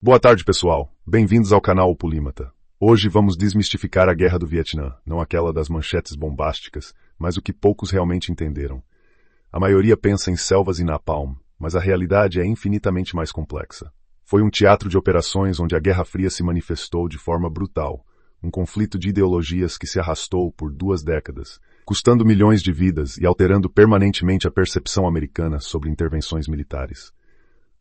Boa tarde, pessoal. Bem-vindos ao canal O Polímata. Hoje vamos desmistificar a Guerra do Vietnã, não aquela das manchetes bombásticas, mas o que poucos realmente entenderam. A maioria pensa em selvas e napalm, mas a realidade é infinitamente mais complexa. Foi um teatro de operações onde a Guerra Fria se manifestou de forma brutal, um conflito de ideologias que se arrastou por 2 décadas, custando milhões de vidas e alterando permanentemente a percepção americana sobre intervenções militares.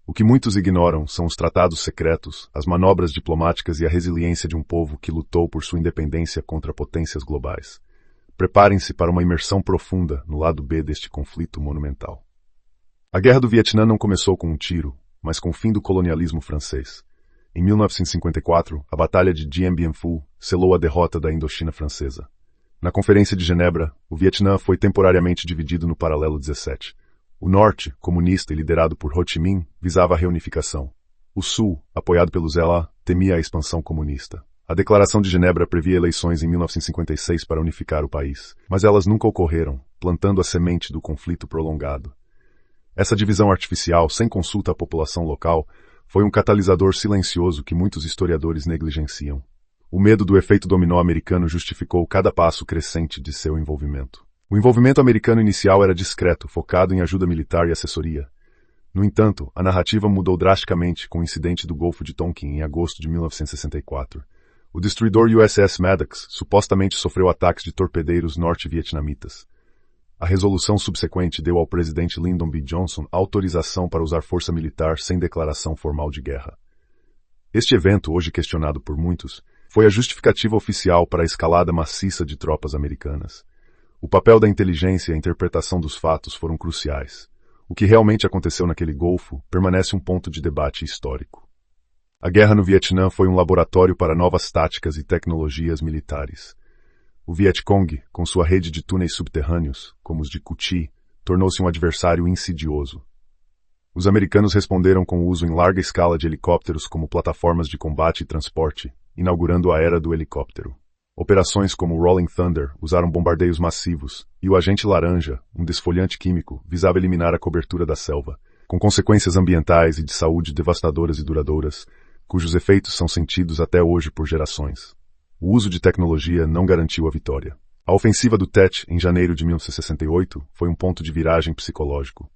O que muitos ignoram são os tratados secretos, as manobras diplomáticas e a resiliência de um povo que lutou por sua independência contra potências globais. Preparem-se para uma imersão profunda no lado B deste conflito monumental. A Guerra do Vietnã não começou com um tiro, mas com o fim do colonialismo francês. Em 1954, a Batalha de Dien Bien Phu selou a derrota da Indochina francesa. Na Conferência de Genebra, o Vietnã foi temporariamente dividido no Paralelo 17. O Norte, comunista e liderado por Ho Chi Minh, visava a reunificação. O Sul, apoiado pelo ZLA, temia a expansão comunista. A Declaração de Genebra previa eleições em 1956 para unificar o país, mas elas nunca ocorreram, plantando a semente do conflito prolongado. Essa divisão artificial, sem consulta à população local, foi um catalisador silencioso que muitos historiadores negligenciam. O medo do efeito dominó americano justificou cada passo crescente de seu envolvimento. O envolvimento americano inicial era discreto, focado em ajuda militar e assessoria. No entanto, a narrativa mudou drasticamente com o incidente do Golfo de Tonkin em agosto de 1964. O destruidor USS Maddox supostamente sofreu ataques de torpedeiros norte-vietnamitas. A resolução subsequente deu ao presidente Lyndon B. Johnson autorização para usar força militar sem declaração formal de guerra. Este evento, hoje questionado por muitos, foi a justificativa oficial para a escalada maciça de tropas americanas. O papel da inteligência e a interpretação dos fatos foram cruciais. O que realmente aconteceu naquele Golfo permanece um ponto de debate histórico. A guerra no Vietnã foi um laboratório para novas táticas e tecnologias militares. O Vietcong, com sua rede de túneis subterrâneos, como os de Cu Chi, tornou-se um adversário insidioso. Os americanos responderam com o uso em larga escala de helicópteros como plataformas de combate e transporte, inaugurando a era do helicóptero. Operações como Rolling Thunder usaram bombardeios massivos, e o agente laranja, um desfolhante químico, visava eliminar a cobertura da selva, com consequências ambientais e de saúde devastadoras e duradouras, cujos efeitos são sentidos até hoje por gerações. O uso de tecnologia não garantiu a vitória. A ofensiva do Tet, em janeiro de 1968, foi um ponto de viragem psicológico.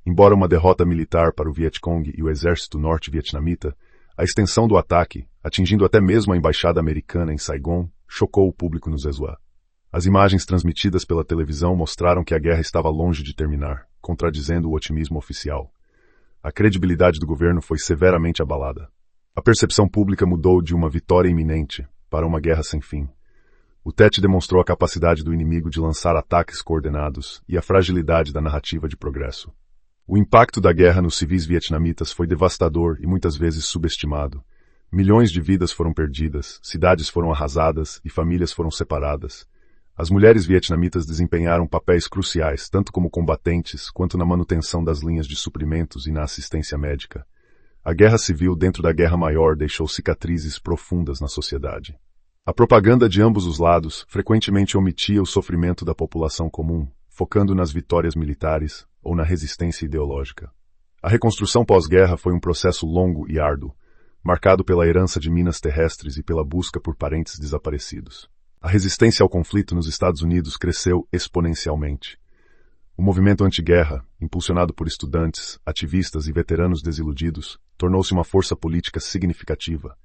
Embora uma derrota militar para o Vietcong e o exército norte-vietnamita, a extensão do ataque, atingindo até mesmo a embaixada americana em Saigon, chocou o público no Zezua. As imagens transmitidas pela televisão mostraram que a guerra estava longe de terminar, contradizendo o otimismo oficial. A credibilidade do governo foi severamente abalada. A percepção pública mudou de uma vitória iminente para uma guerra sem fim. O Tet demonstrou a capacidade do inimigo de lançar ataques coordenados e a fragilidade da narrativa de progresso. O impacto da guerra nos civis vietnamitas foi devastador e muitas vezes subestimado. Milhões de vidas foram perdidas, cidades foram arrasadas e famílias foram separadas. As mulheres vietnamitas desempenharam papéis cruciais, tanto como combatentes, quanto na manutenção das linhas de suprimentos e na assistência médica. A guerra civil dentro da guerra maior deixou cicatrizes profundas na sociedade. A propaganda de ambos os lados frequentemente omitia o sofrimento da população comum, focando nas vitórias militares ou na resistência ideológica. A reconstrução pós-guerra foi um processo longo e árduo, marcado pela herança de minas terrestres e pela busca por parentes desaparecidos. A resistência ao conflito nos Estados Unidos cresceu exponencialmente. O movimento anti-guerra, impulsionado por estudantes, ativistas e veteranos desiludidos, tornou-se uma força política significativa.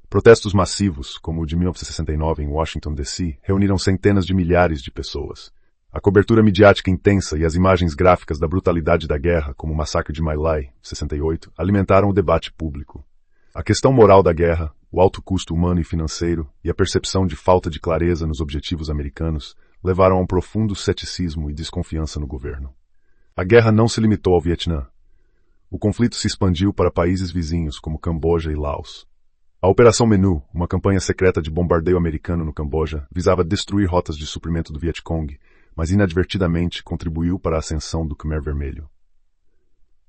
Protestos massivos, como o de 1969 em Washington, D.C., reuniram centenas de milhares de pessoas. A cobertura midiática intensa e as imagens gráficas da brutalidade da guerra, como o massacre de My Lai, 68, alimentaram o debate público. A questão moral da guerra, o alto custo humano e financeiro e a percepção de falta de clareza nos objetivos americanos levaram a um profundo ceticismo e desconfiança no governo. A guerra não se limitou ao Vietnã. O conflito se expandiu para países vizinhos como Camboja e Laos. A Operação Menu, uma campanha secreta de bombardeio americano no Camboja, visava destruir rotas de suprimento do Vietcong, mas inadvertidamente contribuiu para a ascensão do Khmer Vermelho.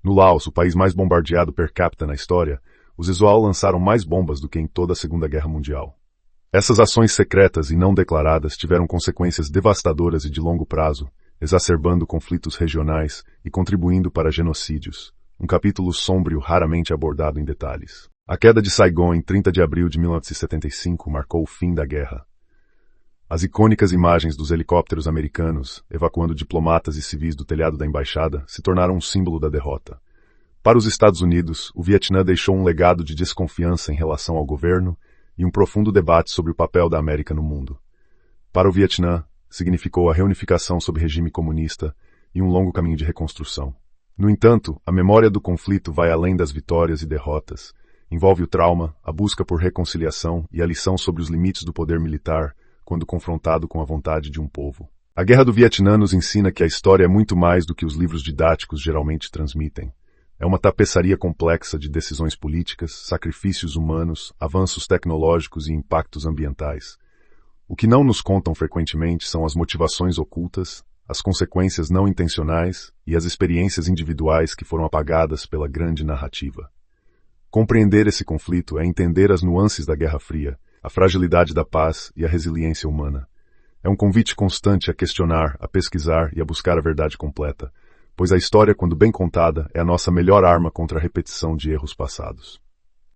No Laos, o país mais bombardeado per capita na história, os Ezoal lançaram mais bombas do que em toda a Segunda Guerra Mundial. Essas ações secretas e não declaradas tiveram consequências devastadoras e de longo prazo, exacerbando conflitos regionais e contribuindo para genocídios, um capítulo sombrio raramente abordado em detalhes. A queda de Saigon em 30 de abril de 1975 marcou o fim da guerra. As icônicas imagens dos helicópteros americanos evacuando diplomatas e civis do telhado da embaixada se tornaram um símbolo da derrota. Para os Estados Unidos, o Vietnã deixou um legado de desconfiança em relação ao governo e um profundo debate sobre o papel da América no mundo. Para o Vietnã, significou a reunificação sob regime comunista e um longo caminho de reconstrução. No entanto, a memória do conflito vai além das vitórias e derrotas. Envolve o trauma, a busca por reconciliação e a lição sobre os limites do poder militar quando confrontado com a vontade de um povo. A Guerra do Vietnã nos ensina que a história é muito mais do que os livros didáticos geralmente transmitem. É uma tapeçaria complexa de decisões políticas, sacrifícios humanos, avanços tecnológicos e impactos ambientais. O que não nos contam frequentemente são as motivações ocultas, as consequências não intencionais e as experiências individuais que foram apagadas pela grande narrativa. Compreender esse conflito é entender as nuances da Guerra Fria, a fragilidade da paz e a resiliência humana. É um convite constante a questionar, a pesquisar e a buscar a verdade completa, pois a história, quando bem contada, é a nossa melhor arma contra a repetição de erros passados.